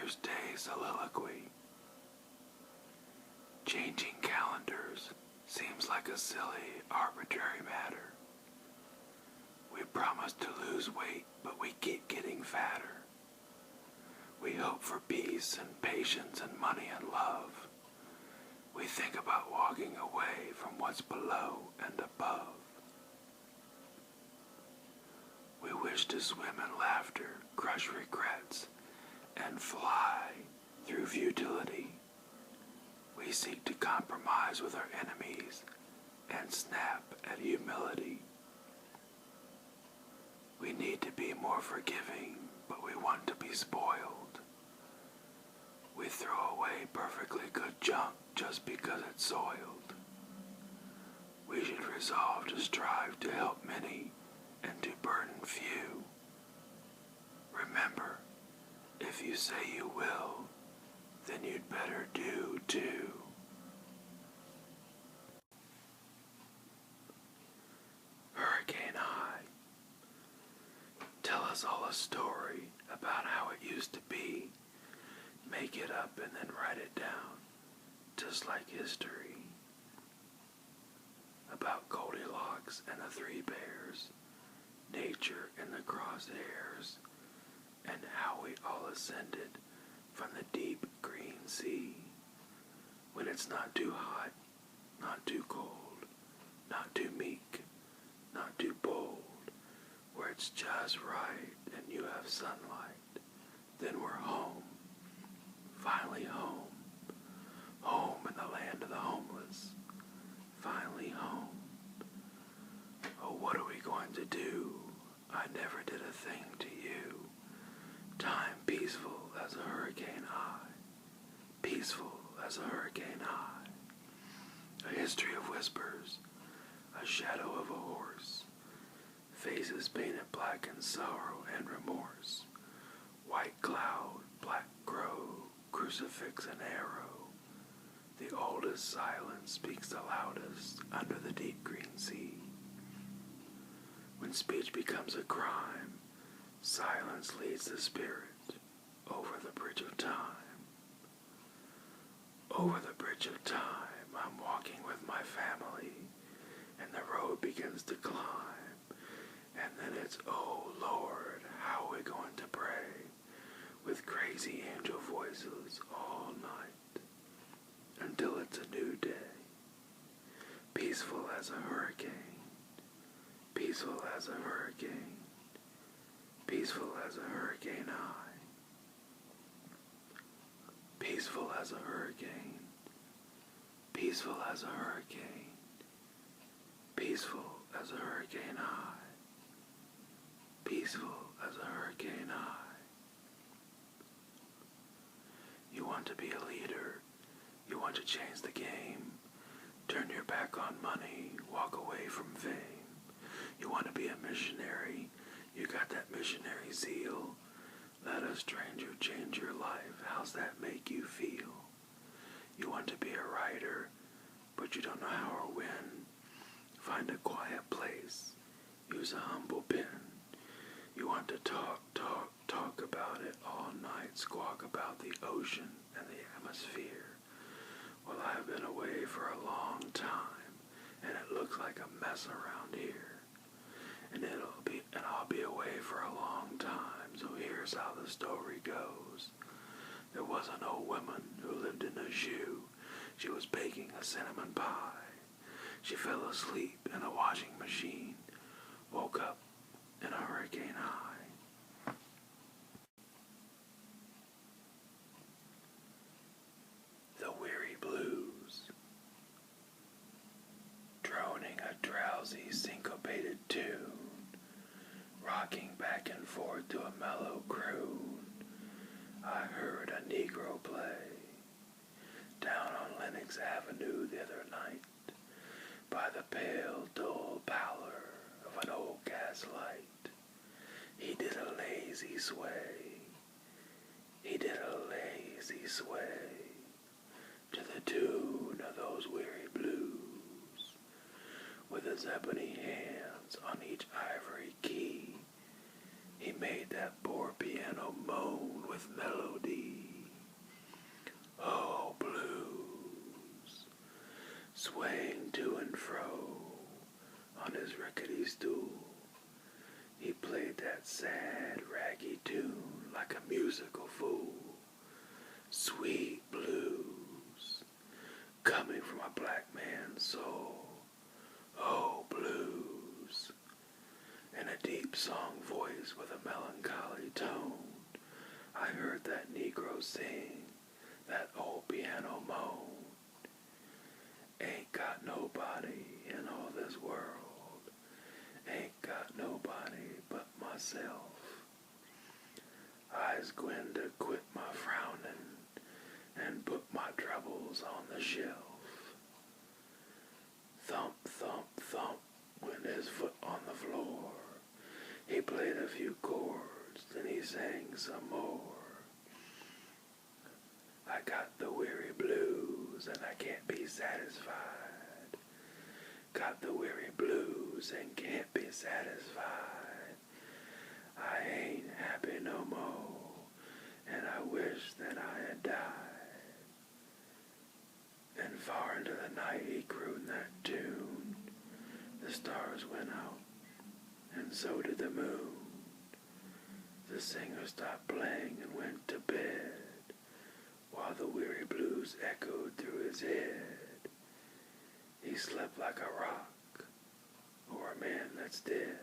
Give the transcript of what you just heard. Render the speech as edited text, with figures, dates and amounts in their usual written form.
Mother's Day Soliloquy. Changing calendars seems like a silly, arbitrary matter. We promise to lose weight, but we keep getting fatter. We hope for peace and patience and money and love. We think about walking away from what's below and above. We wish to swim in laughter, crush regrets, and fly through futility. We seek to compromise with our enemies and snap at humility. We need to be more forgiving, but we want to be spoiled. We throw away perfectly good junk just because it's soiled. We should resolve to strive to help many and to burden few. Remember, if you say you will, then you'd better do too. Hurricane High. Tell us all a story about how it used to be. Make it up and then write it down, just like history. About Goldilocks and the Three Bears, nature in the crosshairs, and how we all ascended from the deep green sea, when it's not too hot, not too cold, not too meek, not too bold, where it's just right and you have sunlight. Then we're home, finally home, home in the land of the homeless, finally home. Oh, what are we going to do? I never did a thing to you. Time peaceful as a hurricane high, peaceful as a hurricane high. A history of whispers, a shadow of a horse, faces painted black in sorrow and remorse, white cloud, black crow, crucifix and arrow. The oldest silence speaks the loudest under the deep green sea. When speech becomes a crime, silence leads the spirit over the bridge of time. Over the bridge of time, I'm walking with my family, and the road begins to climb. And then it's, oh Lord, how are we going to pray with crazy angel voices all night until it's a new day, peaceful as a hurricane, peaceful as a hurricane, peaceful as a hurricane high, peaceful as a hurricane, peaceful as a hurricane, peaceful as a hurricane high, peaceful as a hurricane high. You want to be a leader, you want to change the game, turn your back on money, walk away from fame. You want to be a missionary, you got that missionary zeal. Let a stranger change your life, how's that make you feel? You want to be a writer, but you don't know how or when. Find a quiet place, use a humble pen. You want to talk about it all night, squawk about the ocean and the atmosphere. Well, I've been away for a long time, and it looks like a mess around here. And I'll be away for a long time, so here's how the story goes. There was an old woman who lived in a shoe. She was baking a cinnamon pie. She fell asleep in a washing machine, woke up in a hurricane high. The Weary Blues. Droning a drowsy syncopated tune, rocking back and forth to a mellow croon, I heard a Negro play down on Lenox Avenue the other night, by the pale, dull pallor of an old gas light. He did a lazy sway, he did a lazy sway, to the tune of those weary blues, with his ebony hands on each ivory key. He made that poor piano moan with melody. swaying to and fro on his rickety stool. He played that sad, raggy tune like a musical fool. Sweet blues, coming from a black man's soul. Oh, blues, in a deep song voice with a melancholy tone. I heard that Negro sing, that old piano moan. Ain't got nobody in all this world, ain't got nobody but myself. I's gwine to quit my frowning and put my troubles on the shelf. Thump, thump, thump went his foot on the floor. He played a few chords, then he sang some more. I got the weary blues and I can't be satisfied. Got the weary blues and can't be satisfied. I ain't happy no more, and I wish that I had died. And far into the night he crooned that tune. The stars went out, and so did the moon. The singer stopped playing and went to bed, while the weary blues echoed through his head. He slept like a rock, or a man that's dead.